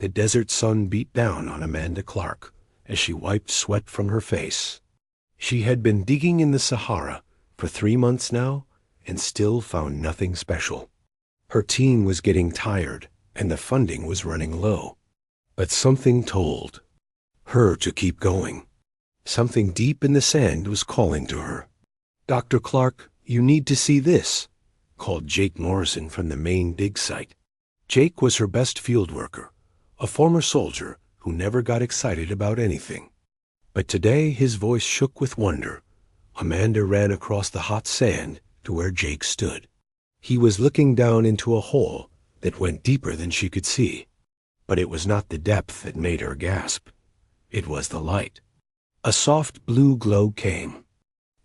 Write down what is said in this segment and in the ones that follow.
The desert sun beat down on Amanda Clark as she wiped sweat from her face. She had been digging in the Sahara for 3 months now and still found nothing special. Her team was getting tired and the funding was running low. But something told her to keep going. Something deep in the sand was calling to her. "Dr. Clark, you need to see this," called Jake Morrison from the main dig site. Jake was her best field worker, a former soldier who never got excited about anything. But today his voice shook with wonder. Amanda ran across the hot sand to where Jake stood. He was looking down into a hole that went deeper than she could see. But it was not the depth that made her gasp. It was the light. A soft blue glow came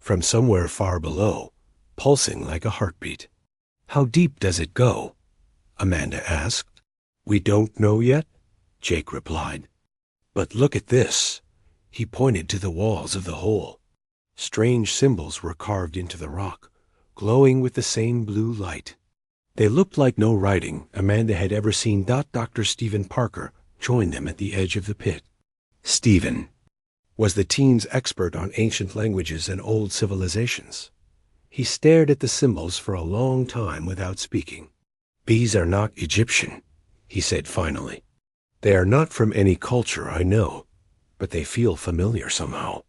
from somewhere far below, pulsing like a heartbeat. "How deep does it go?" Amanda asked. "We don't know yet," Jake replied. "But look at this." He pointed to the walls of the hole. Strange symbols were carved into the rock, glowing with the same blue light. They looked like no writing Amanda had ever seen. Dr. Stephen Parker joined them at the edge of the pit. Stephen was the team's expert on ancient languages and old civilizations. He stared at the symbols for a long time without speaking. "These are not Egyptian," he said finally. "They are not from any culture I know, but they feel familiar somehow."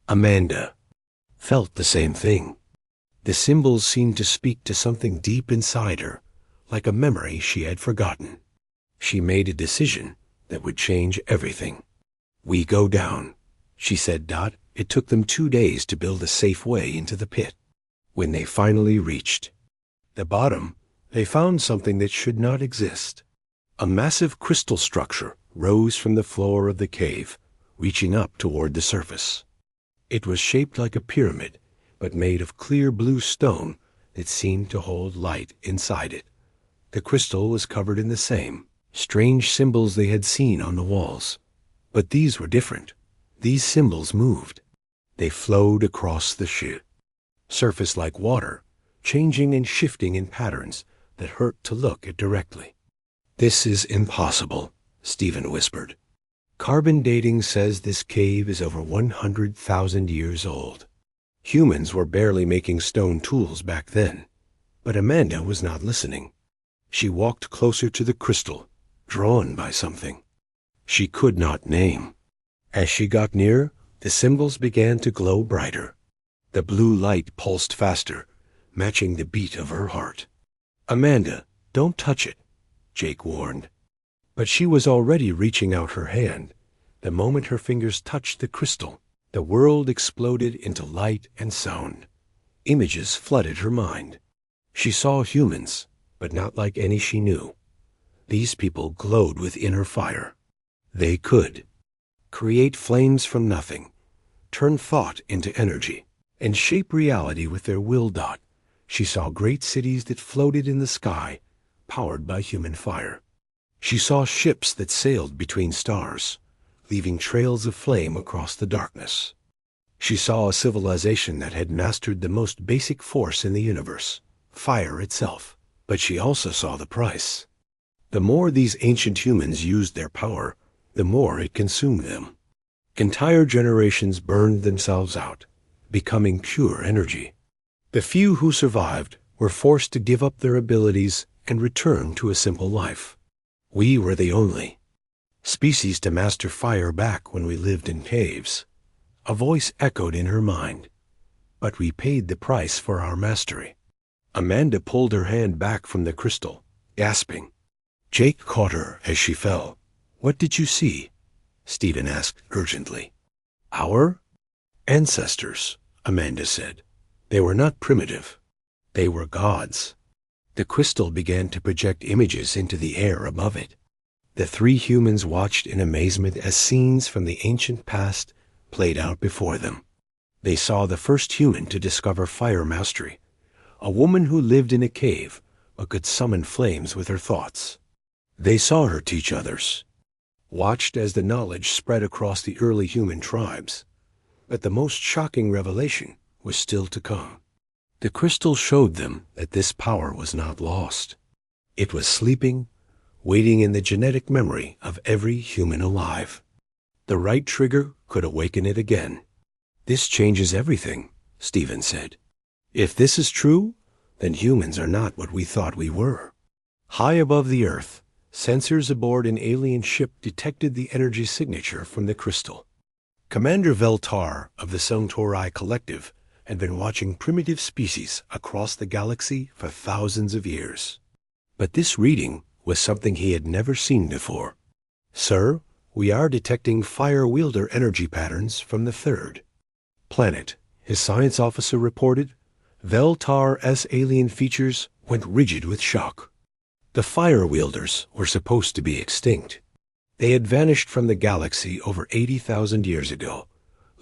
Amanda felt the same thing. The symbols seemed to speak to something deep inside her, like a memory she had forgotten. She made a decision that would change everything. "We go down," she said. It took them 2 days to build a safe way into the pit. When they finally reached the bottom, they found something that should not exist. A massive crystal structure rose from the floor of the cave, reaching up toward the surface. It was shaped like a pyramid, but made of clear blue stone that seemed to hold light inside it. The crystal was covered in the same strange symbols they had seen on the walls. But these were different. These symbols moved. They flowed across the surface like water, changing and shifting in patterns that hurt to look at directly. "This is impossible," Stephen whispered. "Carbon dating says this cave is over 100,000 years old. Humans were barely making stone tools back then." But Amanda was not listening. She walked closer to the crystal, drawn by something she could not name. As she got near, the symbols began to glow brighter. The blue light pulsed faster, matching the beat of her heart. "Amanda, don't touch it," Jake warned. But she was already reaching out her hand. The moment her fingers touched the crystal, the world exploded into light and sound. Images flooded her mind. She saw humans, but not like any she knew. These people glowed with inner fire. They could create flames from nothing, turn thought into energy, and shape reality with their will. She saw great cities that floated in the sky, powered by human fire. She saw ships that sailed between stars, leaving trails of flame across the darkness. She saw a civilization that had mastered the most basic force in the universe, fire itself. But she also saw the price. The more these ancient humans used their power, the more it consumed them. Entire generations burned themselves out, becoming pure energy. The few who survived were forced to give up their abilities and return to a simple life. We were the only species to master fire back when we lived in caves. A voice echoed in her mind. But we paid the price for our mastery. Amanda pulled her hand back from the crystal, gasping. Jake caught her as she fell. "What did you see?" Stephen asked urgently. "Our ancestors," Amanda said. "They were not primitive. They were gods." The crystal began to project images into the air above it. The three humans watched in amazement as scenes from the ancient past played out before them. They saw the first human to discover fire mastery, a woman who lived in a cave but could summon flames with her thoughts. They saw her teach others, watched as the knowledge spread across the early human tribes. But the most shocking revelation was still to come. The crystal showed them that this power was not lost. It was sleeping, waiting in the genetic memory of every human alive. The right trigger could awaken it again. "This changes everything," Stephen said. "If this is true, then humans are not what we thought we were." High above the Earth, sensors aboard an alien ship detected the energy signature from the crystal. Commander Veltar of the Centauri Collective had been watching primitive species across the galaxy for thousands of years. But this reading was something he had never seen before. "Sir, we are detecting fire wielder energy patterns from the third planet," his science officer reported. Veltar's alien features went rigid with shock. The fire wielders were supposed to be extinct. They had vanished from the galaxy over 80,000 years ago,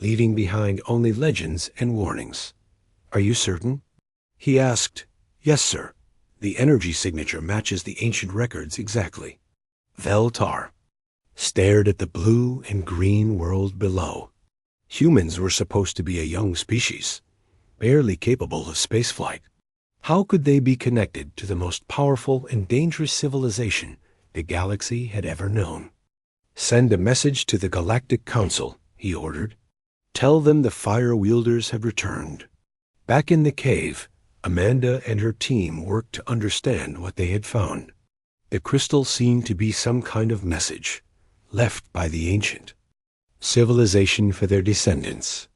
leaving behind only legends and warnings. "Are you certain?" he asked. "Yes, sir. The energy signature matches the ancient records exactly." Veltar stared at the blue and green world below. Humans were supposed to be a young species, barely capable of spaceflight. How could they be connected to the most powerful and dangerous civilization the galaxy had ever known? "Send a message to the Galactic Council," he ordered. "Tell them the fire wielders have returned." Back in the cave, Amanda and her team worked to understand what they had found. The crystal seemed to be some kind of message left by the ancient civilization for their descendants.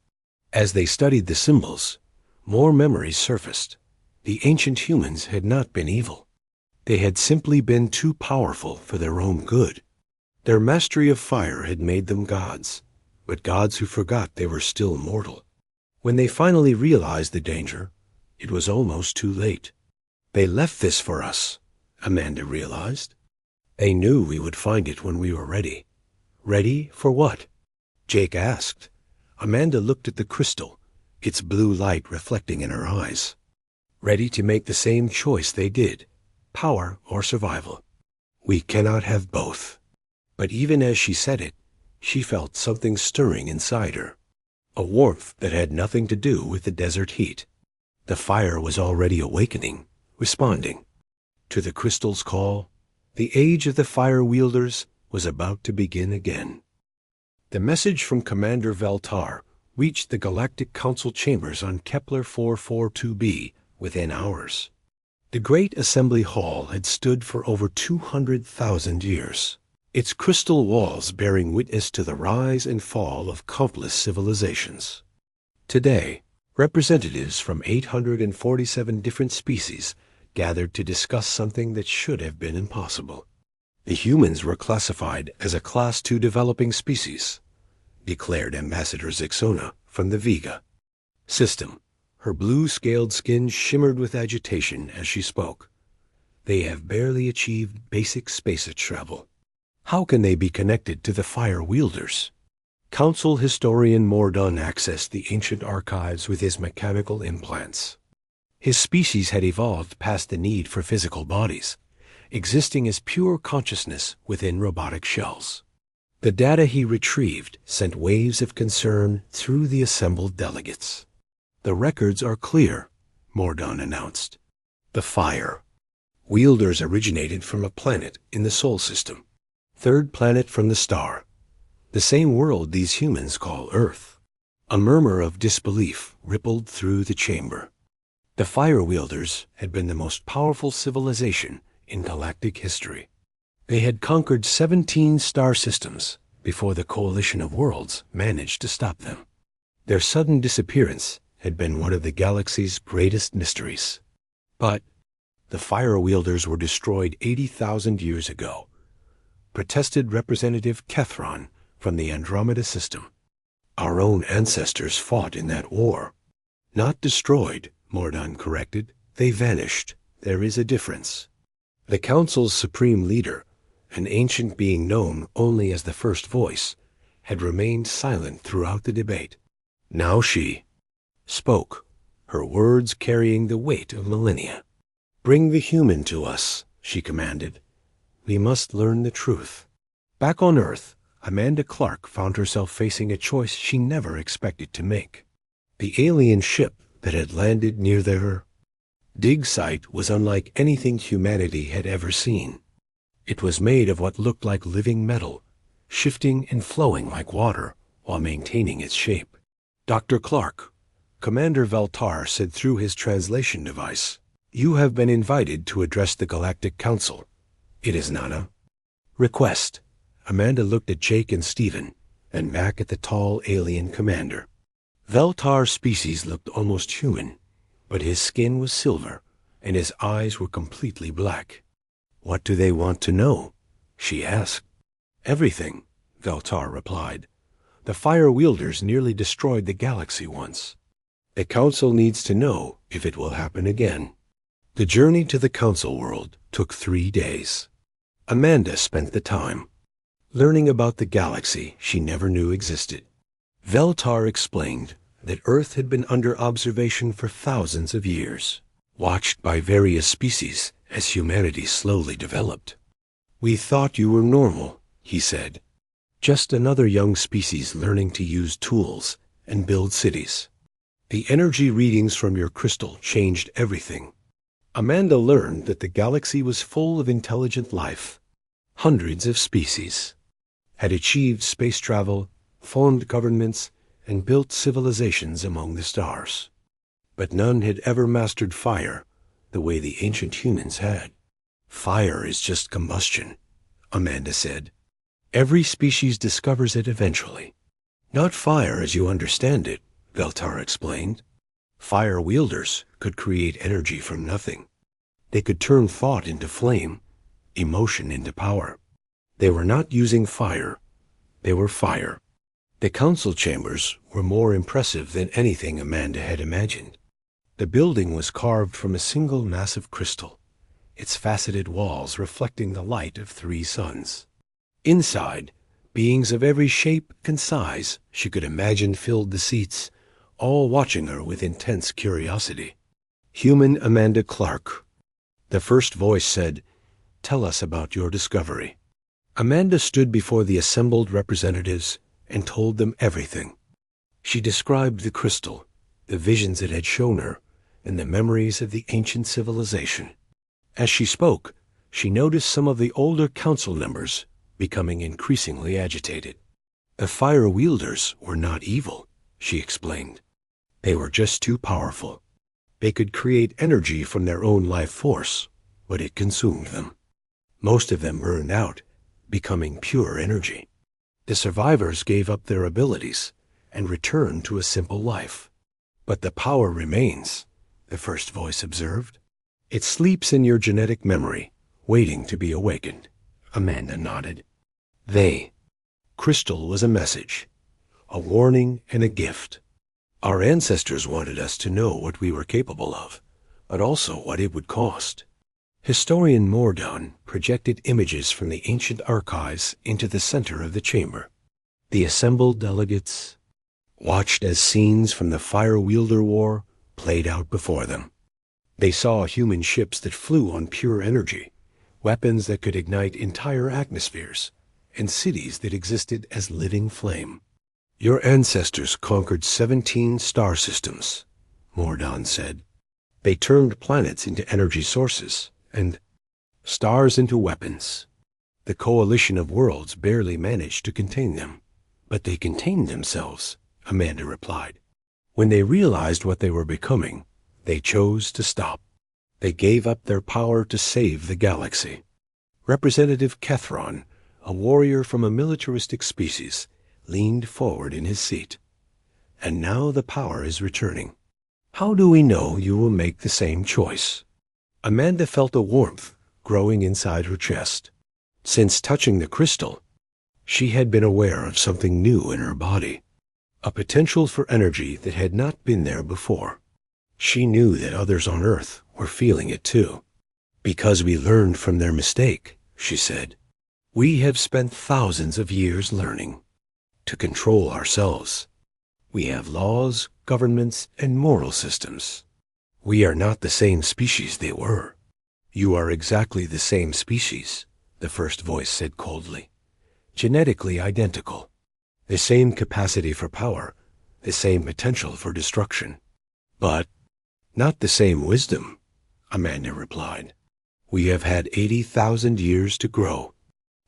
As they studied the symbols, more memories surfaced. The ancient humans had not been evil. They had simply been too powerful for their own good. Their mastery of fire had made them gods, but gods who forgot they were still mortal. When they finally realized the danger, it was almost too late. "They left this for us," Amanda realized. "They knew we would find it when we were ready." "Ready for what?" Jake asked. Amanda looked at the crystal, its blue light reflecting in her eyes. "Ready to make the same choice they did, power or survival. We cannot have both." But even as she said it, she felt something stirring inside her, a warmth that had nothing to do with the desert heat. The fire was already awakening, responding to the crystal's call. The age of the fire wielders was about to begin again. The message from Commander Veltar reached the Galactic Council chambers on Kepler 442b within hours. The great assembly hall had stood for over 200,000 years, its crystal walls bearing witness to the rise and fall of countless civilizations. Today, representatives from 847 different species gathered to discuss something that should have been impossible. The humans were classified as a Class II developing species, declared Ambassador Zixona from the Vega system. Her blue-scaled skin shimmered with agitation as she spoke. "They have barely achieved basic space travel. How can they be connected to the fire wielders?" Council historian Mordun accessed the ancient archives with his mechanical implants. His species had evolved past the need for physical bodies, existing as pure consciousness within robotic shells. The data he retrieved sent waves of concern through the assembled delegates. "The records are clear," Mordun announced. "The fire wielders originated from a planet in the Sol system, third planet from the star, the same world these humans call Earth." A murmur of disbelief rippled through the chamber. The fire wielders had been the most powerful civilization in galactic history. They had conquered 17 star systems before the coalition of worlds managed to stop them. Their sudden disappearance had been one of the galaxy's greatest mysteries. But the fire wielders were destroyed 80,000 years ago, protested Representative Kethron from the Andromeda system. "Our own ancestors fought in that war." "Not destroyed," Mordun corrected. "They vanished. There is a difference." The Council's supreme leader, an ancient being known only as the First Voice, had remained silent throughout the debate. Now she spoke, her words carrying the weight of millennia. "Bring the human to us," she commanded. "We must learn the truth." Back on Earth, Amanda Clark found herself facing a choice she never expected to make. The alien ship that had landed near their dig site was unlike anything humanity had ever seen. It was made of what looked like living metal, shifting and flowing like water while maintaining its shape. Dr. Clark, Commander Valtar said through his translation device, "You have been invited to address the Galactic Council. It is not a request." Amanda looked at Jake and Stephen, and back at the tall alien commander. Valtar's species looked almost human, but his skin was silver, and his eyes were completely black. "What do they want to know?" she asked. "Everything," Valtar replied. "The fire wielders nearly destroyed the galaxy once. The Council needs to know if it will happen again." The journey to the Council world took 3 days. Amanda spent the time learning about the galaxy she never knew existed. Valtar explained that Earth had been under observation for thousands of years, watched by various species as humanity slowly developed. "We thought you were normal," he said. "Just another young species learning to use tools and build cities. The energy readings from your crystal changed everything." Amanda learned that the galaxy was full of intelligent life. Hundreds of species had achieved space travel, formed governments, and built civilizations among the stars. But none had ever mastered fire the way the ancient humans had. "Fire is just combustion," Amanda said. "Every species discovers it eventually." "Not fire as you understand it," Valtar explained. "Fire wielders could create energy from nothing. They could turn thought into flame, emotion into power. They were not using fire. They were fire." The council chambers were more impressive than anything Amanda had imagined. The building was carved from a single massive crystal, its faceted walls reflecting the light of 3 suns. Inside, beings of every shape and size she could imagine filled the seats, all watching her with intense curiosity. "Human Amanda Clark." The first voice said, "Tell us about your discovery." Amanda stood before the assembled representatives and told them everything. She described the crystal, the visions it had shown her, and the memories of the ancient civilization. As she spoke, she noticed some of the older council members becoming increasingly agitated. "The fire wielders were not evil," she explained. "They were just too powerful. They could create energy from their own life force, but it consumed them. Most of them burned out, becoming pure energy. The survivors gave up their abilities and returned to a simple life. But the power remains," the first voice observed. "It sleeps in your genetic memory, waiting to be awakened." Amanda nodded. Crystal was a message, a warning and a gift. Our ancestors wanted us to know what we were capable of, but also what it would cost. Historian Mordon projected images from the ancient archives into the center of the chamber. The assembled delegates watched as scenes from the Fire Wielder War played out before them. They saw human ships that flew on pure energy, weapons that could ignite entire atmospheres, and cities that existed as living flame. "Your ancestors conquered 17 star systems," Mordon said. "They turned planets into energy sources, and stars into weapons. The coalition of worlds barely managed to contain them." "But they contained themselves," Amanda replied. "When they realized what they were becoming, they chose to stop. They gave up their power to save the galaxy." Representative Kethron, a warrior from a militaristic species, leaned forward in his seat. "And now the power is returning. How do we know you will make the same choice?" Amanda felt a warmth growing inside her chest. Since touching the crystal, she had been aware of something new in her body, a potential for energy that had not been there before. She knew that others on Earth were feeling it too. "Because we learned from their mistake," she said. "We have spent thousands of years learning to control ourselves. We have laws, governments, and moral systems. We are not the same species they were." "You are exactly the same species," the first voice said coldly. "Genetically identical. The same capacity for power, the same potential for destruction. But not the same wisdom," Amanda replied. We have had 80,000 years to grow,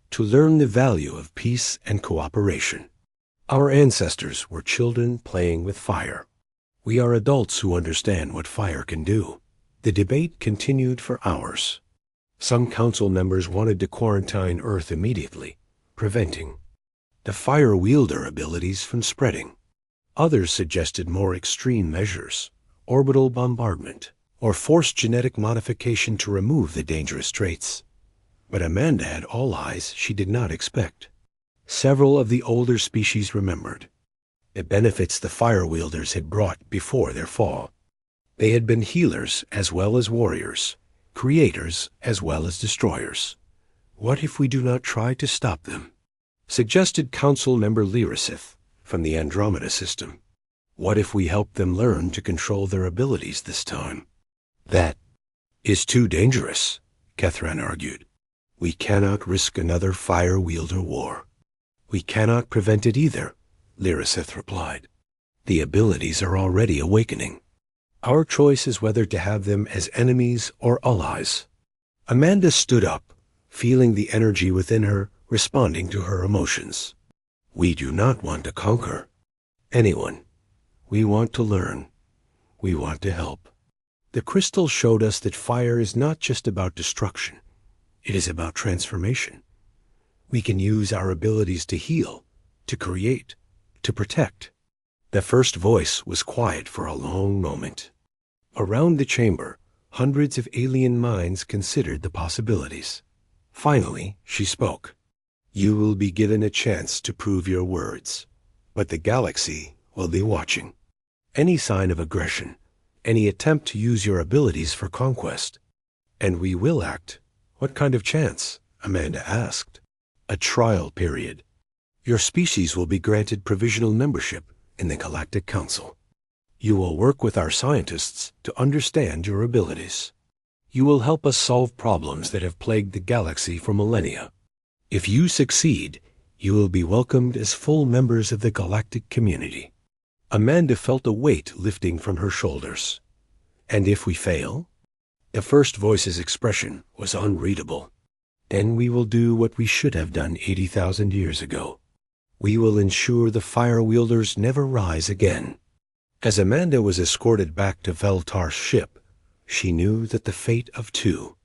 to learn the value of peace and cooperation. Our ancestors were children playing with fire. We are adults who understand what fire can do. The debate continued for hours. Some council members wanted to quarantine Earth immediately, preventing the fire wielder abilities from spreading. Others suggested more extreme measures, orbital bombardment, or forced genetic modification to remove the dangerous traits. But Amanda had all eyes she did not expect. Several of the older species remembered the benefits the fire wielders had brought before their fall. They had been healers as well as warriors, creators as well as destroyers. What if we do not try to stop them? Suggested Council Member Lyricith from the Andromeda system. What if we help them learn to control their abilities this time? That is too dangerous, Kethran argued. We cannot risk another fire wielder war. We cannot prevent it either, Lyricith replied. The abilities are already awakening. Our choice is whether to have them as enemies or allies. Amanda stood up, feeling the energy within her responding to her emotions. We do not want to conquer anyone. We want to learn. We want to help. The crystal showed us that fire is not just about destruction. It is about transformation. We can use our abilities to heal, to create, to protect. The first voice was quiet for a long moment. Around the chamber, hundreds of alien minds considered the possibilities. Finally, she spoke. You will be given a chance to prove your words, but the galaxy will be watching. Any sign of aggression, any attempt to use your abilities for conquest, and we will act. What kind of chance? Amanda asked. A trial period. Your species will be granted provisional membership in the Galactic Council. You will work with our scientists to understand your abilities. You will help us solve problems that have plagued the galaxy for millennia. If you succeed, you will be welcomed as full members of the galactic community. Amanda felt a weight lifting from her shoulders. And if we fail? The first voice's expression was unreadable. Then we will do what we should have done 80,000 years ago. We will ensure the fire wielders never rise again. As Amanda was escorted back to Veltar's ship, she knew that the fate of two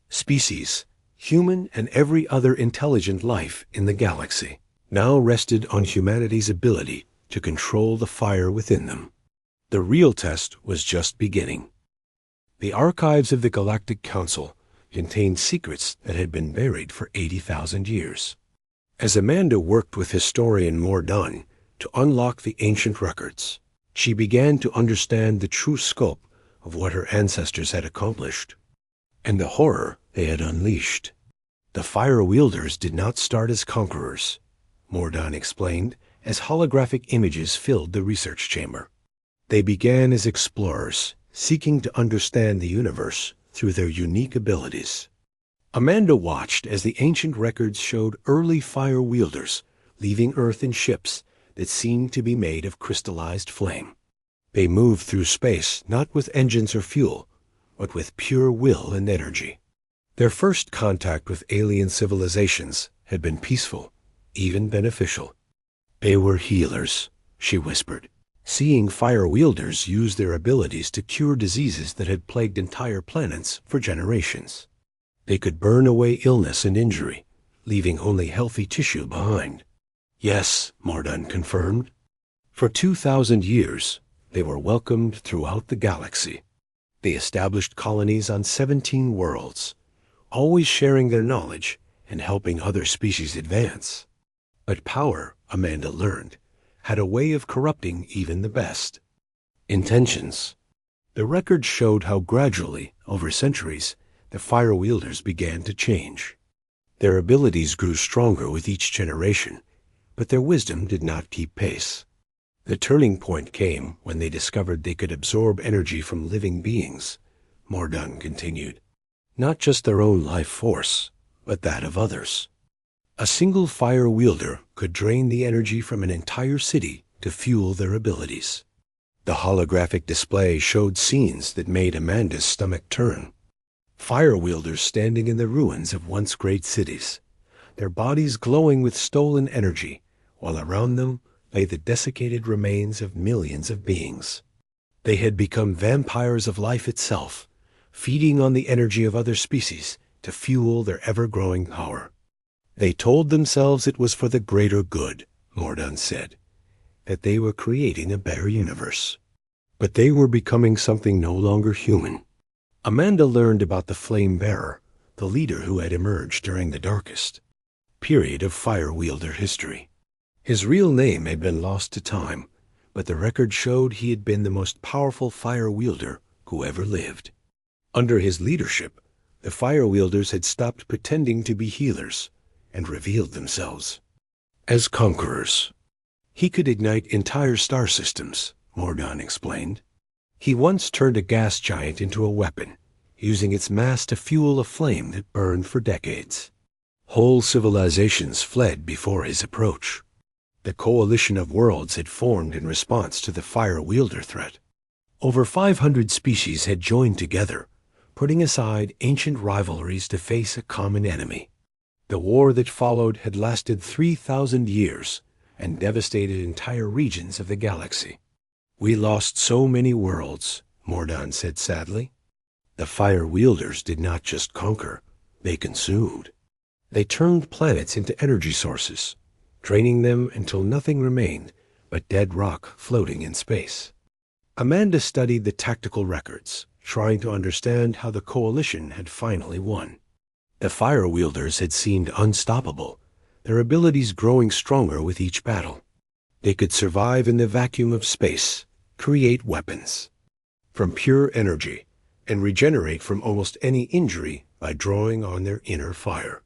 species, human and every other intelligent life in the galaxy, now rested on humanity's ability to control the fire within them. The real test was just beginning. The archives of the Galactic Council contained secrets that had been buried for 80,000 years. As Amanda worked with historian Mordan to unlock the ancient records, she began to understand the true scope of what her ancestors had accomplished, and the horror they had unleashed. The fire wielders did not start as conquerors, Mordan explained, as holographic images filled the research chamber. They began as explorers, seeking to understand the universe through their unique abilities. Amanda watched as the ancient records showed early fire wielders leaving Earth in ships that seemed to be made of crystallized flame. They moved through space not with engines or fuel, but with pure will and energy. Their first contact with alien civilizations had been peaceful, even beneficial. They were healers, she whispered, seeing fire wielders use their abilities to cure diseases that had plagued entire planets for generations. They could burn away illness and injury, leaving only healthy tissue behind. Yes, Mordan confirmed. For 2,000 years, they were welcomed throughout the galaxy. They established colonies on 17 worlds, always sharing their knowledge and helping other species advance. But power, Amanda learned, had a way of corrupting even the best. Intentions. The records showed how gradually, over centuries, the fire wielders began to change. Their abilities grew stronger with each generation, but their wisdom did not keep pace. The turning point came when they discovered they could absorb energy from living beings, Mordan continued. Not just their own life force, but that of others. A single fire wielder could drain the energy from an entire city to fuel their abilities. The holographic display showed scenes that made Amanda's stomach turn. Fire wielders standing in the ruins of once great cities, their bodies glowing with stolen energy, while around them lay the desiccated remains of millions of beings. They had become vampires of life itself, feeding on the energy of other species to fuel their ever-growing power. They told themselves it was for the greater good, Mordan said, that they were creating a better universe. But they were becoming something no longer human. Amanda learned about the Flame Bearer, the leader who had emerged during the darkest period of Fire Wielder history. His real name had been lost to time, but the record showed he had been the most powerful Fire Wielder who ever lived. Under his leadership, the Fire Wielders had stopped pretending to be healers and revealed themselves as conquerors. He could ignite entire star systems, Mordan explained. He once turned a gas giant into a weapon, using its mass to fuel a flame that burned for decades. Whole civilizations fled before his approach. The coalition of worlds had formed in response to the Fire Wielder threat. Over 500 species had joined together, putting aside ancient rivalries to face a common enemy. The war that followed had lasted 3,000 years and devastated entire regions of the galaxy. "We lost so many worlds," Mordan said sadly. The Fire Wielders did not just conquer, they consumed. They turned planets into energy sources, draining them until nothing remained but dead rock floating in space. Amanda studied the tactical records, trying to understand how the coalition had finally won. The Fire Wielders had seemed unstoppable, their abilities growing stronger with each battle. They could survive in the vacuum of space, create weapons from pure energy, and regenerate from almost any injury by drawing on their inner fire.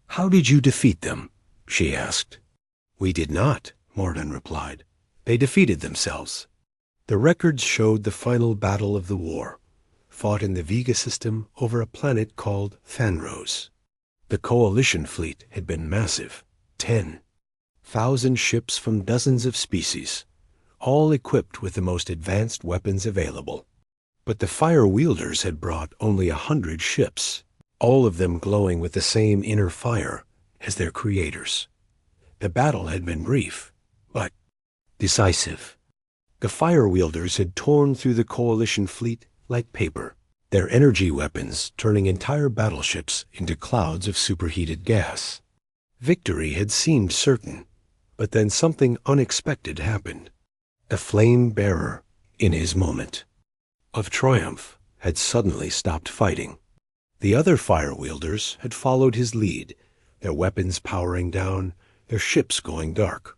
"How did you defeat them?" she asked. "We did not," Mordan replied. "They defeated themselves." The records showed the final battle of the war, fought in the Vega system over a planet called Thanros. The coalition fleet had been massive, 10,000 ships from dozens of species, all equipped with the most advanced weapons available. But the Fire Wielders had brought only 100 ships, all of them glowing with the same inner fire as their creators. The battle had been brief, but decisive. The Fire Wielders had torn through the coalition fleet like paper, their energy weapons turning entire battleships into clouds of superheated gas. Victory had seemed certain, but then something unexpected happened. The Flame Bearer, in his moment of triumph, had suddenly stopped fighting. The other Fire Wielders had followed his lead, their weapons powering down, their ships going dark.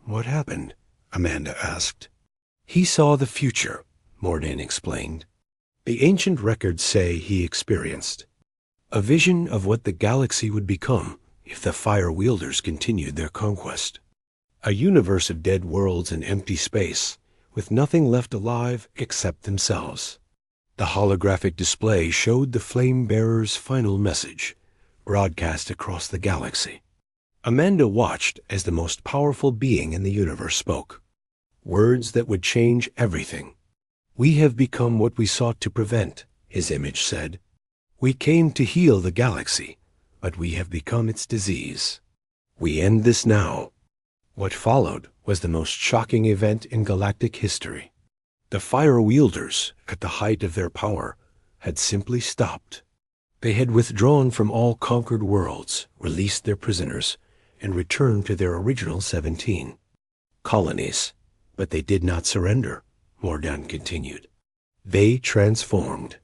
"What happened?" Amanda asked. "He saw the future," Mordan explained. "The ancient records say he experienced a vision of what the galaxy would become if the Fire Wielders continued their conquest. A universe of dead worlds and empty space, with nothing left alive except themselves." The holographic display showed the Flame Bearer's final message, broadcast across the galaxy. Amanda watched as the most powerful being in the universe spoke. Words that would change everything. "We have become what we sought to prevent," his image said. "We came to heal the galaxy, but we have become its disease. We end this now." What followed was the most shocking event in galactic history. The Fire Wielders, at the height of their power, had simply stopped. They had withdrawn from all conquered worlds, released their prisoners, and returned to their original 17 colonies. But they did not surrender, Mordan continued. They transformed.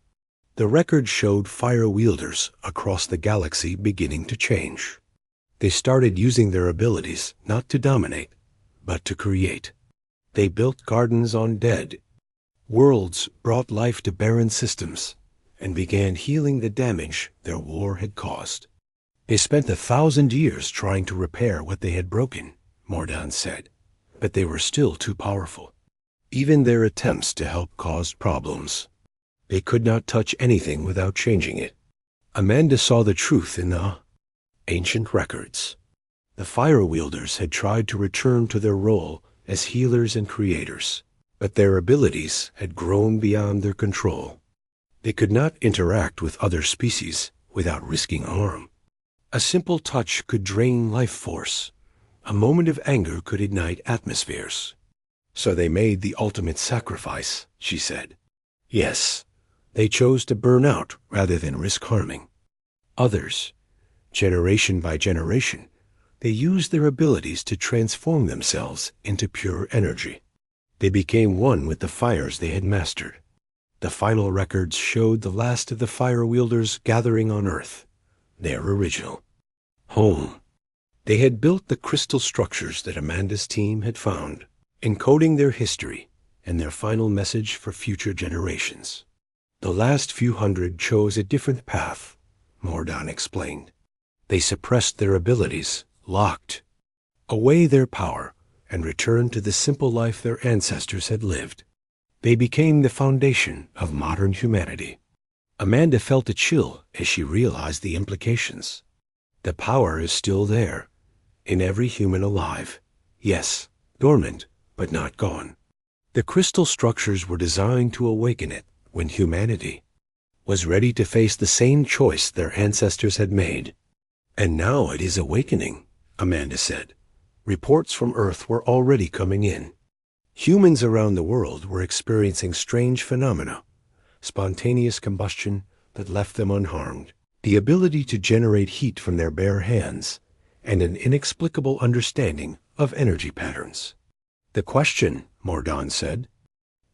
The record showed Fire Wielders across the galaxy beginning to change. They started using their abilities not to dominate, but to create. They built gardens on dead worlds, brought life to barren systems, and began healing the damage their war had caused. They spent 1,000 years trying to repair what they had broken, Mordan said, but they were still too powerful. Even their attempts to help caused problems. They could not touch anything without changing it. Amanda saw the truth in the ancient records. The Fire Wielders had tried to return to their role as healers and creators, but their abilities had grown beyond their control. They could not interact with other species without risking harm. A simple touch could drain life force. A moment of anger could ignite atmospheres. So they made the ultimate sacrifice, she said. Yes, they chose to burn out rather than risk harming. Others, generation by generation, they used their abilities to transform themselves into pure energy. They became one with the fires they had mastered. The final records showed the last of the fire wielders gathering on Earth, their original home. They had built the crystal structures that Amanda's team had found, encoding their history and their final message for future generations. The last few hundred chose a different path, Mordon explained. They suppressed their abilities, locked away their power, and returned to the simple life their ancestors had lived. They became the foundation of modern humanity. Amanda felt a chill as she realized the implications. The power is still there, in every human alive. Yes, dormant, but not gone. The crystal structures were designed to awaken it when humanity was ready to face the same choice their ancestors had made. And now it is awakening, Amanda said. Reports from Earth were already coming in. Humans around the world were experiencing strange phenomena, spontaneous combustion that left them unharmed, the ability to generate heat from their bare hands, and an inexplicable understanding of energy patterns. The question, Mordon said,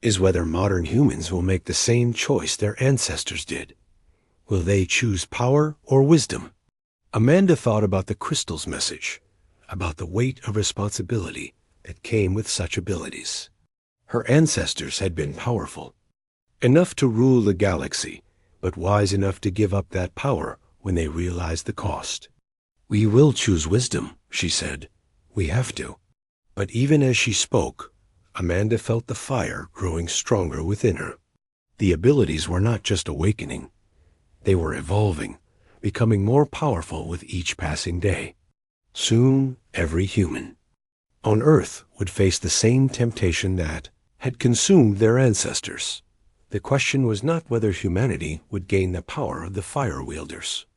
is whether modern humans will make the same choice their ancestors did. Will they choose power or wisdom? Amanda thought about the crystal's message, about the weight of responsibility that came with such abilities. Her ancestors had been powerful, enough to rule the galaxy, but wise enough to give up that power when they realized the cost. We will choose wisdom, she said. We have to. But even as she spoke, Amanda felt the fire growing stronger within her. The abilities were not just awakening. They were evolving, becoming more powerful with each passing day. Soon, every human on Earth would face the same temptation that had consumed their ancestors. The question was not whether humanity would gain the power of the fire wielders.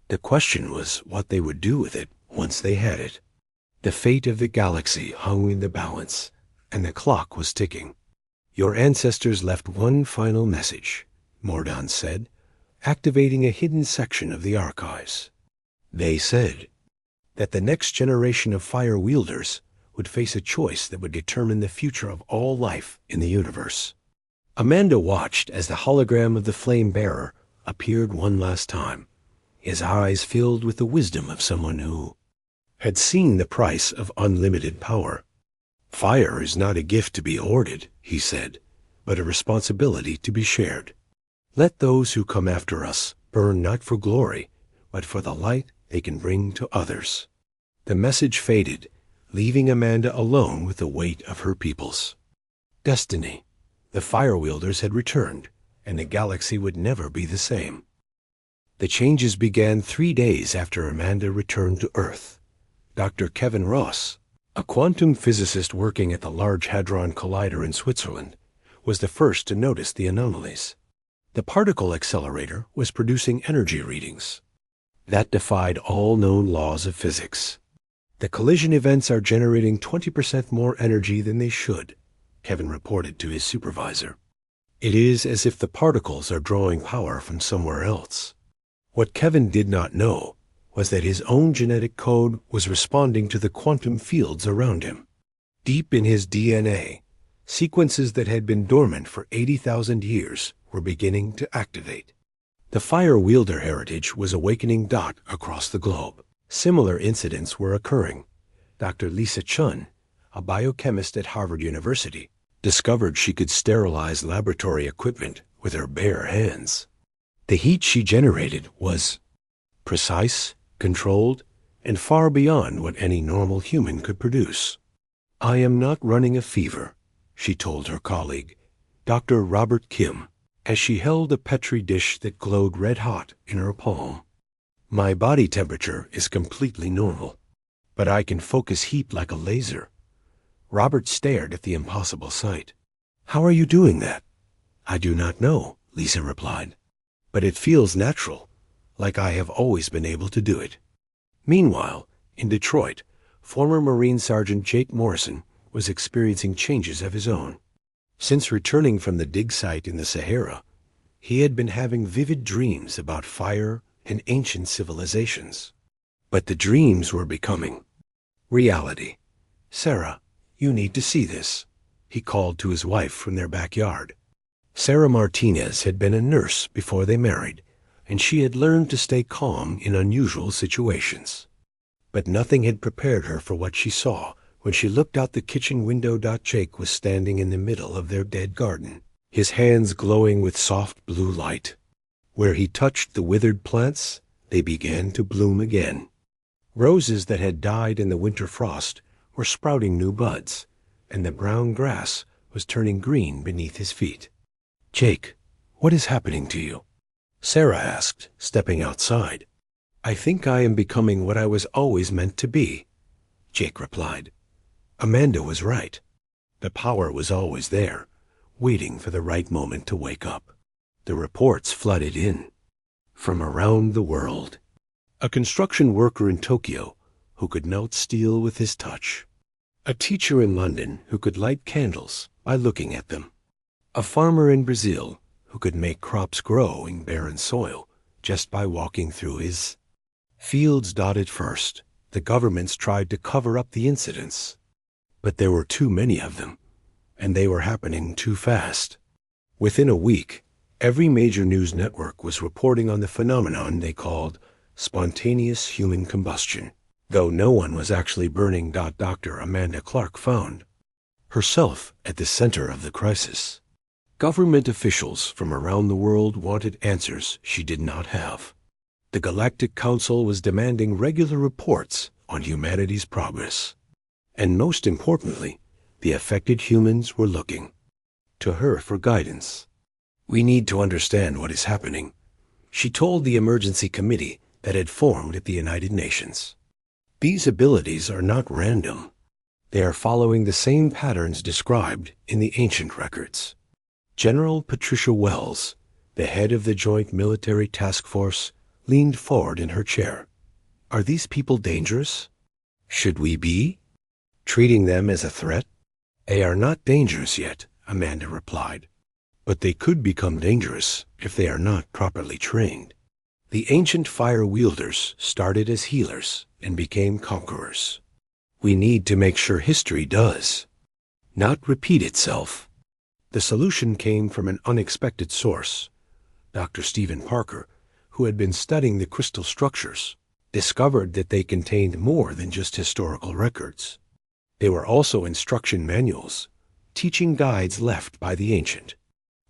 The question was what they would do with it once they had it. The fate of the galaxy hung in the balance, and the clock was ticking. Your ancestors left one final message, Mordon said, activating a hidden section of the archives. They said that the next generation of fire wielders would face a choice that would determine the future of all life in the universe. Amanda watched as the hologram of the flame bearer appeared one last time, his eyes filled with the wisdom of someone who had seen the price of unlimited power. Fire is not a gift to be hoarded, he said, but a responsibility to be shared. Let those who come after us burn not for glory, but for the light they can bring to others. The message faded, leaving Amanda alone with the weight of her peoples. Destiny. The fire wielders had returned, and the galaxy would never be the same. The changes began 3 days after Amanda returned to Earth. Dr. Kevin Ross, a quantum physicist working at the Large Hadron Collider in Switzerland, was the first to notice the anomalies. The particle accelerator was producing energy readings that defied all known laws of physics. The collision events are generating 20% more energy than they should, Kevin reported to his supervisor. It is as if the particles are drawing power from somewhere else. What Kevin did not know was that his own genetic code was responding to the quantum fields around him. Deep in his DNA, sequences that had been dormant for 80,000 years were beginning to activate. The fire wielder heritage was awakening across the globe. Similar incidents were occurring. Dr. Lisa Chun, a biochemist at Harvard University, discovered she could sterilize laboratory equipment with her bare hands. The heat she generated was precise, controlled, and far beyond what any normal human could produce. I am not running a fever, she told her colleague, Dr. Robert Kim, as she held a Petri dish that glowed red-hot in her palm. My body temperature is completely normal, but I can focus heat like a laser. Robert stared at the impossible sight. How are you doing that? I do not know, Lisa replied. "But it feels natural, like I have always been able to do it." Meanwhile, in Detroit, former Marine Sergeant Jake Morrison was experiencing changes of his own. Since returning from the dig site in the Sahara, he had been having vivid dreams about fire and ancient civilizations. But the dreams were becoming reality. "Sarah, you need to see this," he called to his wife from their backyard. Sarah Martinez had been a nurse before they married, and she had learned to stay calm in unusual situations. But nothing had prepared her for what she saw when she looked out the kitchen window. Jake was standing in the middle of their dead garden, his hands glowing with soft blue light. Where he touched the withered plants, they began to bloom again. Roses that had died in the winter frost were sprouting new buds, and the brown grass was turning green beneath his feet. "Jake, what is happening to you?" Sarah asked, stepping outside. "I think I am becoming what I was always meant to be," Jake replied. Amanda was right. The power was always there, waiting for the right moment to wake up. The reports flooded in from around the world. A construction worker in Tokyo who could melt steel with his touch. A teacher in London who could light candles by looking at them. A farmer in Brazil who could make crops grow in barren soil just by walking through his fields. At first, the governments tried to cover up the incidents, but there were too many of them, and they were happening too fast. Within a week, every major news network was reporting on the phenomenon they called spontaneous human combustion, though no one was actually burning. Dr. Amanda Clark found herself at the center of the crisis. Government officials from around the world wanted answers she did not have. The Galactic Council was demanding regular reports on humanity's progress. And most importantly, the affected humans were looking to her for guidance. "We need to understand what is happening," she told the emergency committee that had formed at the United Nations. "These abilities are not random. They are following the same patterns described in the ancient records." General Patricia Wells, the head of the Joint Military Task Force, leaned forward in her chair. "Are these people dangerous? Should we be treating them as a threat?" "They are not dangerous yet," Amanda replied. "But they could become dangerous if they are not properly trained." The ancient fire wielders started as healers and became conquerors. We need to make sure history does not repeat itself. The solution came from an unexpected source. Dr. Stephen Parker, who had been studying the crystal structures, discovered that they contained more than just historical records. They were also instruction manuals, teaching guides left by the ancient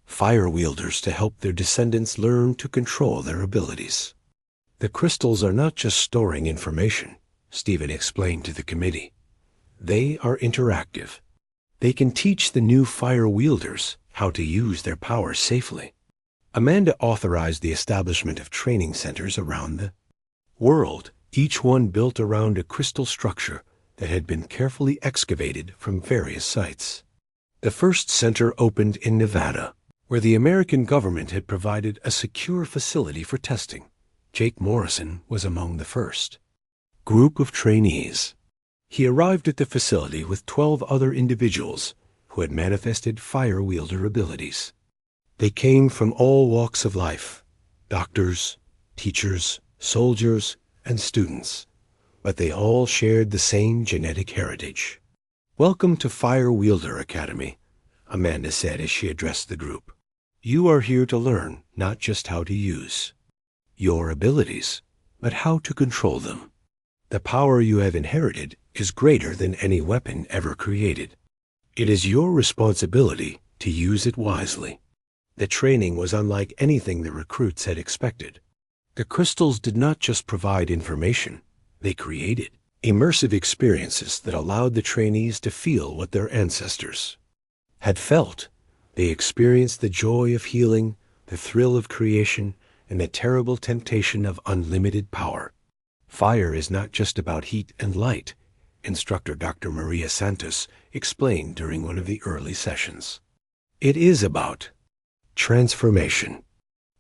fire wielders to help their descendants learn to control their abilities. "The crystals are not just storing information," Stephen explained to the committee. "They are interactive. They can teach the new fire wielders how to use their power safely." Amanda authorized the establishment of training centers around the world, each one built around a crystal structure that had been carefully excavated from various sites. The first center opened in Nevada, where the American government had provided a secure facility for testing. Jake Morrison was among the first group of trainees. He arrived at the facility with 12 other individuals who had manifested fire wielder abilities. They came from all walks of life: doctors, teachers, soldiers, and students, but they all shared the same genetic heritage. "Welcome to Fire Wielder Academy," Amanda said as she addressed the group. "You are here to learn not just how to use your abilities, but how to control them. The power you have inherited is greater than any weapon ever created. It is your responsibility to use it wisely." The training was unlike anything the recruits had expected. The crystals did not just provide information, they created immersive experiences that allowed the trainees to feel what their ancestors had felt. They experienced the joy of healing, the thrill of creation, and the terrible temptation of unlimited power. "Fire is not just about heat and light," instructor Dr. Maria Santos explained during one of the early sessions. "It is about Transformation.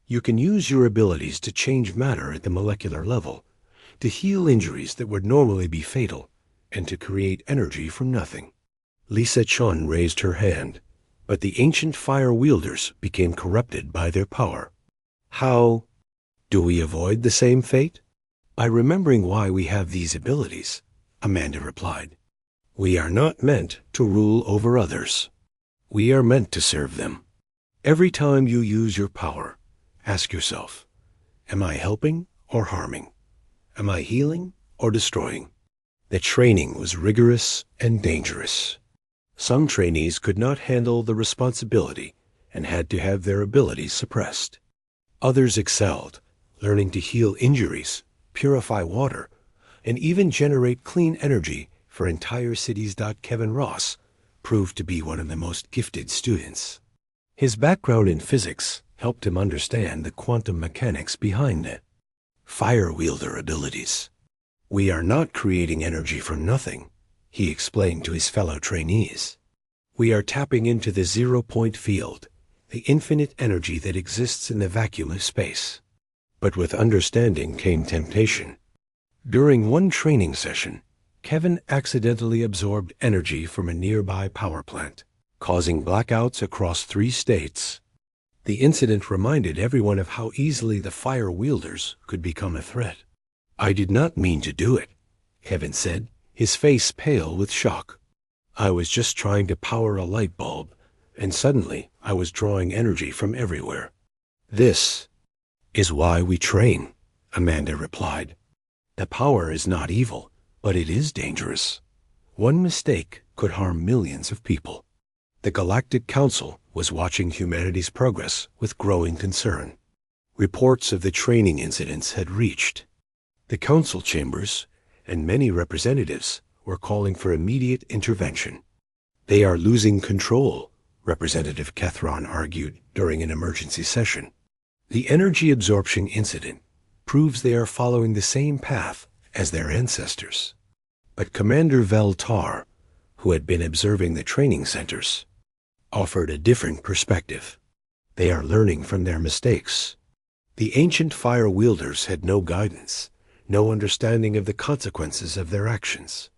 You can use your abilities to change matter at the molecular level, to heal injuries that would normally be fatal, and to create energy from nothing. Lisa Chun raised her hand, but the ancient fire wielders became corrupted by their power. How do we avoid the same fate? By remembering why we have these abilities, Amanda replied. We are not meant to rule over others. We are meant to serve them. Every time you use your power, ask yourself, am I helping or harming? Am I healing or destroying? The training was rigorous and dangerous. Some trainees could not handle the responsibility and had to have their abilities suppressed. Others excelled, learning to heal injuries, purify water, and even generate clean energy for entire cities. Kevin Ross proved to be one of the most gifted students. His background in physics helped him understand the quantum mechanics behind it. Fire wielder abilities. We are not creating energy from nothing, he explained to his fellow trainees. We are tapping into the zero-point field, the infinite energy that exists in the vacuum of space. But with understanding came temptation. During one training session, Kevin accidentally absorbed energy from a nearby power plant, causing blackouts across 3 states. The incident reminded everyone of how easily the fire wielders could become a threat. I did not mean to do it, Kevin said, his face pale with shock. I was just trying to power a light bulb, and suddenly I was drawing energy from everywhere. This is why we train, Amanda replied. The power is not evil, but it is dangerous. One mistake could harm millions of people. The Galactic Council was watching humanity's progress with growing concern. Reports of the training incidents had reached the council chambers, and many representatives were calling for immediate intervention. They are losing control, Representative Kethron argued during an emergency session. The energy absorption incident proves they are following the same path as their ancestors. But Commander Vel Tar, who had been observing the training centers, offered a different perspective. They are learning from their mistakes. The ancient fire wielders had no guidance, no understanding of the consequences of their actions.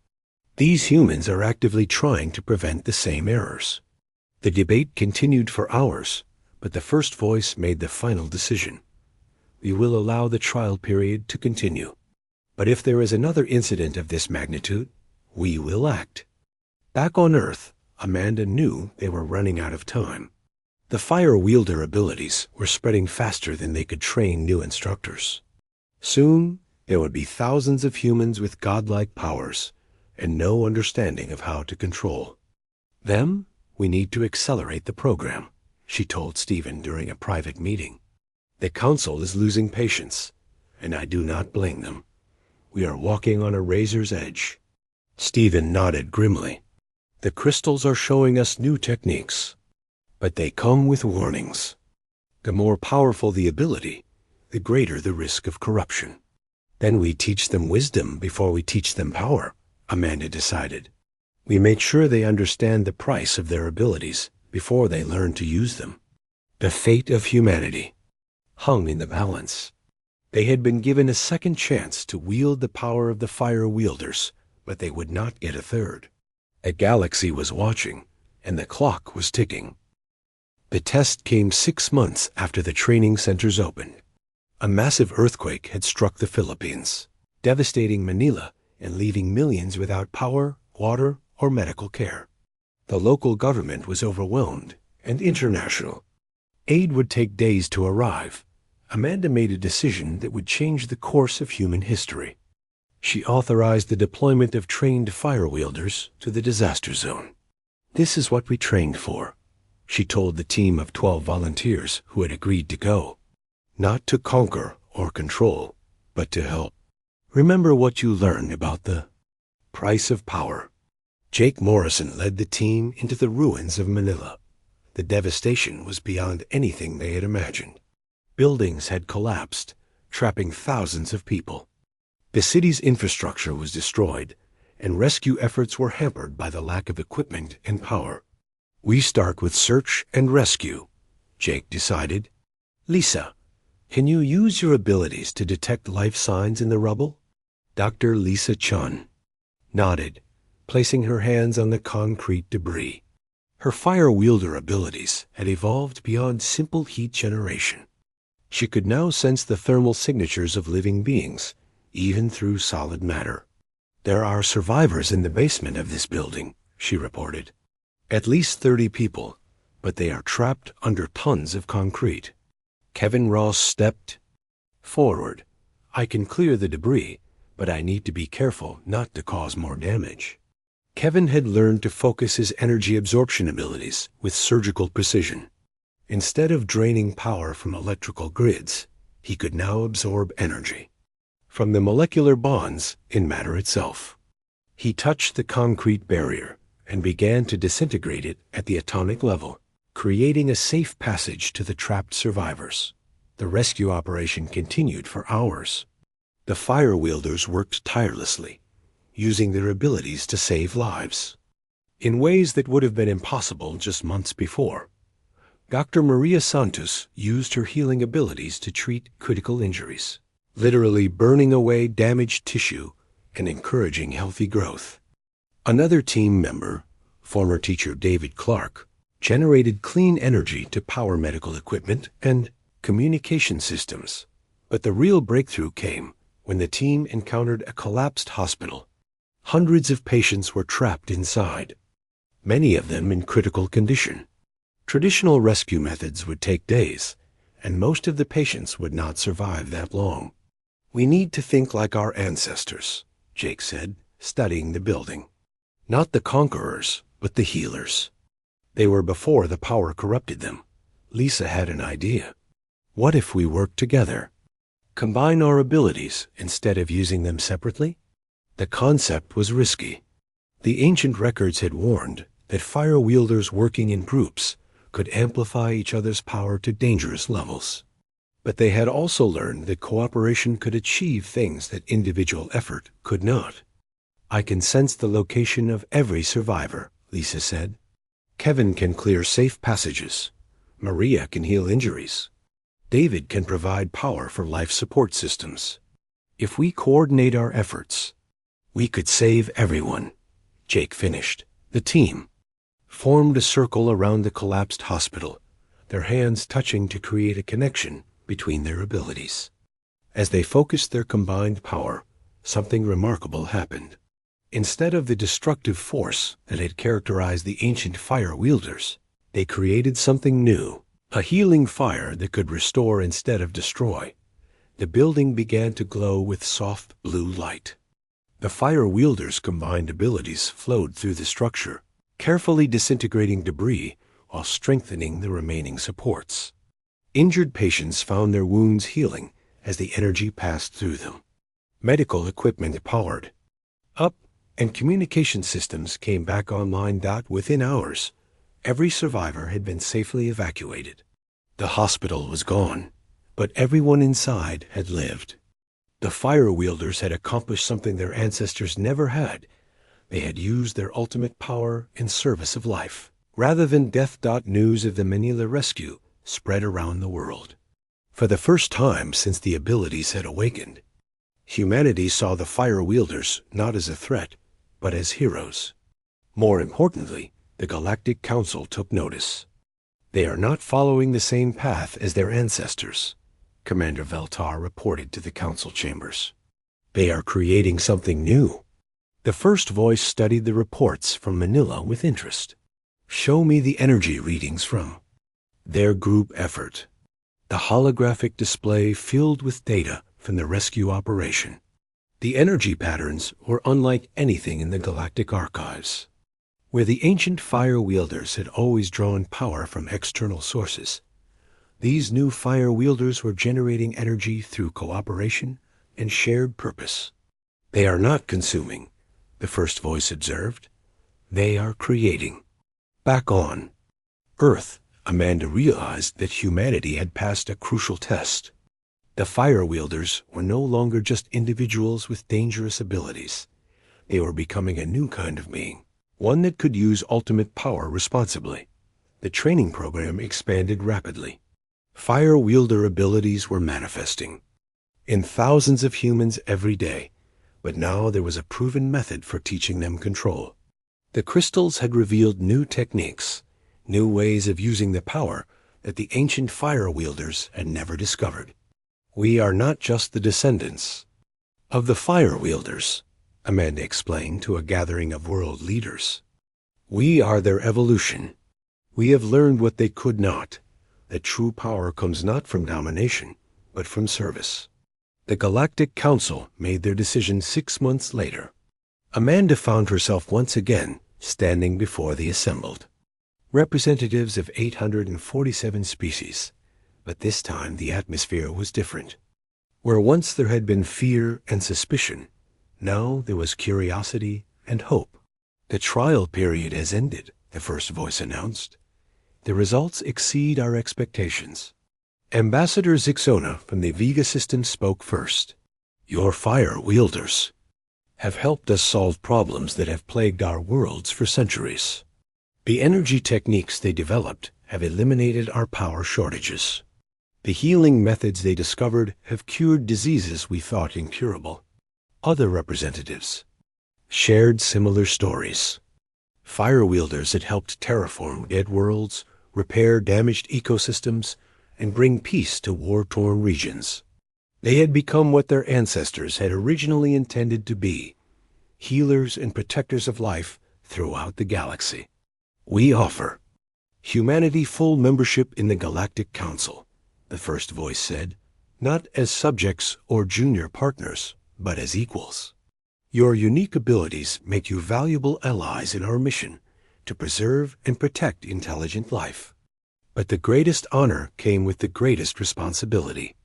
These humans are actively trying to prevent the same errors. The debate continued for hours, but the first voice made the final decision. We will allow the trial period to continue. But if there is another incident of this magnitude, we will act. Back on Earth, Amanda knew they were running out of time. The fire wielder abilities were spreading faster than they could train new instructors. Soon, there would be thousands of humans with godlike powers and no understanding of how to control them. We need to accelerate the program, she told Stephen during a private meeting. The council is losing patience, and I do not blame them. We are walking on a razor's edge. Stephen nodded grimly. The crystals are showing us new techniques, but they come with warnings. The more powerful the ability, the greater the risk of corruption. Then we teach them wisdom before we teach them power, Amanda decided. We made sure they understand the price of their abilities before they learn to use them. The fate of humanity hung in the balance. They had been given a second chance to wield the power of the fire wielders, but they would not get a third. A galaxy was watching, and the clock was ticking. The test came 6 months after the training centers opened. A massive earthquake had struck the Philippines, devastating Manila and leaving millions without power, water, or medical care. The local government was overwhelmed, and international aid would take days to arrive. Amanda made a decision that would change the course of human history. She authorized the deployment of trained fire wielders to the disaster zone. This is what we trained for, she told the team of 12 volunteers who had agreed to go. Not to conquer or control, but to help. Remember what you learned about the price of power. Jake Morrison led the team into the ruins of Manila. The devastation was beyond anything they had imagined. Buildings had collapsed, trapping thousands of people. The city's infrastructure was destroyed, and rescue efforts were hampered by the lack of equipment and power. We start with search and rescue, Jake decided. Lisa, can you use your abilities to detect life signs in the rubble? Dr. Lisa Chun nodded, placing her hands on the concrete debris. Her fire wielder abilities had evolved beyond simple heat generation. She could now sense the thermal signatures of living beings, even through solid matter. There are survivors in the basement of this building, she reported. At least 30 people, but they are trapped under tons of concrete. Kevin Ross stepped forward. I can clear the debris, but I need to be careful not to cause more damage. Kevin had learned to focus his energy absorption abilities with surgical precision. Instead of draining power from electrical grids, he could now absorb energy from the molecular bonds in matter itself. He touched the concrete barrier and began to disintegrate it at the atomic level, creating a safe passage to the trapped survivors. The rescue operation continued for hours. The fire wielders worked tirelessly, using their abilities to save lives in ways that would have been impossible just months before. Dr. Maria Santos used her healing abilities to treat critical injuries, literally burning away damaged tissue and encouraging healthy growth. Another team member, former teacher David Clark, generated clean energy to power medical equipment and communication systems. But the real breakthrough came when the team encountered a collapsed hospital. Hundreds of patients were trapped inside, many of them in critical condition. Traditional rescue methods would take days, and most of the patients would not survive that long. We need to think like our ancestors, Jake said, studying the building. Not the conquerors, but the healers. They were before the power corrupted them. Lisa had an idea. What if we worked together? Combine our abilities instead of using them separately? The concept was risky. The ancient records had warned that fire wielders working in groups could amplify each other's power to dangerous levels. But they had also learned that cooperation could achieve things that individual effort could not. I can sense the location of every survivor, Lisa said. Kevin can clear safe passages. Maria can heal injuries. David can provide power for life support systems. If we coordinate our efforts, we could save everyone. Jake finished. The team formed a circle around the collapsed hospital, their hands touching to create a connection between their abilities. As they focused their combined power, something remarkable happened. Instead of the destructive force that had characterized the ancient fire wielders, they created something new, a healing fire that could restore instead of destroy. The building began to glow with soft blue light. The fire wielders' combined abilities flowed through the structure, carefully disintegrating debris while strengthening the remaining supports. Injured patients found their wounds healing as the energy passed through them. Medical equipment powered up, and communication systems came back online. Within hours, every survivor had been safely evacuated. The hospital was gone, but everyone inside had lived. The fire wielders had accomplished something their ancestors never had. They had used their ultimate power in service of life, rather than death. News of the Manila rescue spread around the world. For the first time since the abilities had awakened, humanity saw the fire wielders not as a threat, but as heroes. More importantly, the Galactic Council took notice. They are not following the same path as their ancestors, Commander Veltar reported to the council chambers. They are creating something new. The first voice studied the reports from Manila with interest. Show me the energy readings from their group effort. The holographic display filled with data from the rescue operation. The energy patterns were unlike anything in the galactic archives. Where the ancient fire wielders had always drawn power from external sources, these new fire wielders were generating energy through cooperation and shared purpose. They are not consuming, the first voice observed. They are creating. Back on Earth, Amanda realized that humanity had passed a crucial test. The fire wielders were no longer just individuals with dangerous abilities. They were becoming a new kind of being, one that could use ultimate power responsibly. The training program expanded rapidly. Fire wielder abilities were manifesting in thousands of humans every day, but now there was a proven method for teaching them control. The crystals had revealed new techniques, new ways of using the power that the ancient fire wielders had never discovered. We are not just the descendants of the fire wielders, Amanda explained to a gathering of world leaders. We are their evolution. We have learned what they could not, that true power comes not from domination, but from service. The Galactic Council made their decision 6 months later. Amanda found herself once again standing before the assembled representatives of 847 species, but this time the atmosphere was different. Where once there had been fear and suspicion, now there was curiosity and hope. The trial period has ended, the first voice announced. The results exceed our expectations. Ambassador Zixona from the Vega system spoke first. Your fire wielders have helped us solve problems that have plagued our worlds for centuries. The energy techniques they developed have eliminated our power shortages. The healing methods they discovered have cured diseases we thought incurable. Other representatives shared similar stories. Fire wielders had helped terraform dead worlds, repair damaged ecosystems, and bring peace to war-torn regions. They had become what their ancestors had originally intended to be, healers and protectors of life throughout the galaxy. We offer humanity full membership in the Galactic Council, the first voice said, not as subjects or junior partners, but as equals. Your unique abilities make you valuable allies in our mission to preserve and protect intelligent life. But the greatest honor came with the greatest responsibility.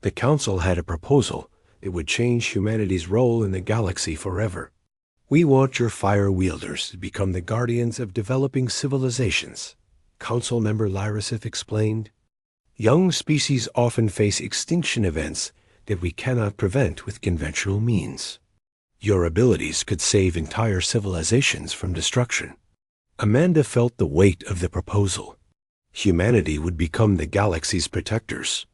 The Council had a proposal that would change humanity's role in the galaxy forever. We want your fire wielders to become the guardians of developing civilizations, Council member Lyrasith explained. Young species often face extinction events that we cannot prevent with conventional means. Your abilities could save entire civilizations from destruction. Amanda felt the weight of the proposal. Humanity would become the galaxy's protectors,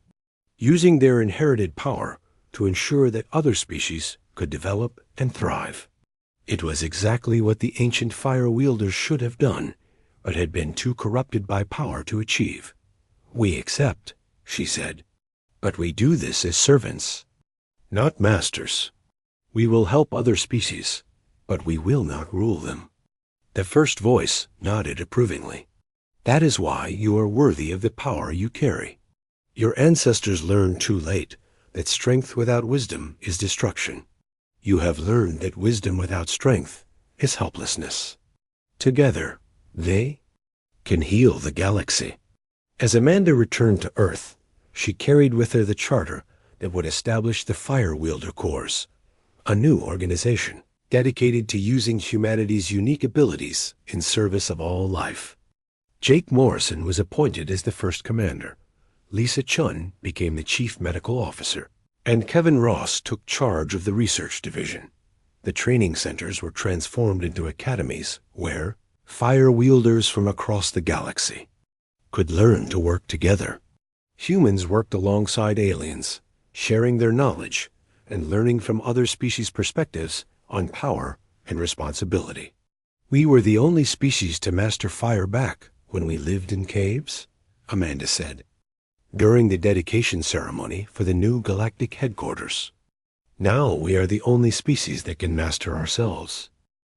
using their inherited power to ensure that other species could develop and thrive. It was exactly what the ancient fire wielders should have done, but had been too corrupted by power to achieve. We accept, she said, but we do this as servants, not masters. We will help other species, but we will not rule them. The first voice nodded approvingly. That is why you are worthy of the power you carry. Your ancestors learned too late that strength without wisdom is destruction. You have learned that wisdom without strength is helplessness. Together, they can heal the galaxy. As Amanda returned to Earth, she carried with her the charter that would establish the Fire Wielder Corps, a new organization dedicated to using humanity's unique abilities in service of all life. Jake Morrison was appointed as the first commander. Lisa Chun became the chief medical officer, and Kevin Ross took charge of the research division. The training centers were transformed into academies where fire wielders from across the galaxy could learn to work together. Humans worked alongside aliens, sharing their knowledge and learning from other species' perspectives on power and responsibility. We were the only species to master fire back when we lived in caves, Amanda said, during the dedication ceremony for the new galactic headquarters. Now we are the only species that can master ourselves.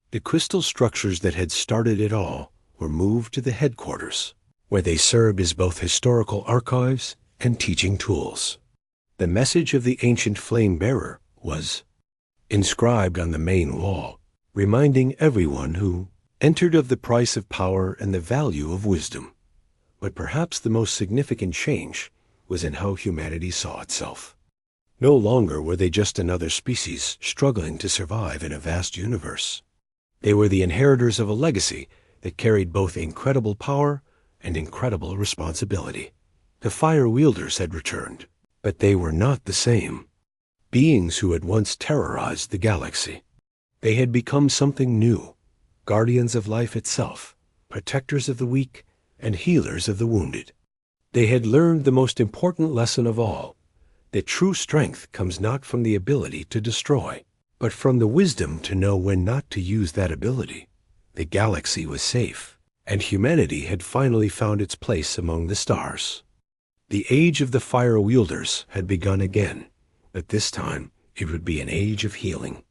The crystal structures that had started it all were moved to the headquarters, where they served as both historical archives and teaching tools. The message of the ancient flame bearer was inscribed on the main wall, reminding everyone who entered of the price of power and the value of wisdom. But perhaps the most significant change was in how humanity saw itself. No longer were they just another species struggling to survive in a vast universe. They were the inheritors of a legacy that carried both incredible power and incredible responsibility. The fire wielders had returned, but they were not the same. Beings who had once terrorized the galaxy. They had become something new, guardians of life itself, protectors of the weak, and healers of the wounded. They had learned the most important lesson of all, that true strength comes not from the ability to destroy, but from the wisdom to know when not to use that ability. The galaxy was safe, and humanity had finally found its place among the stars. The age of the fire wielders had begun again, but this time it would be an age of healing.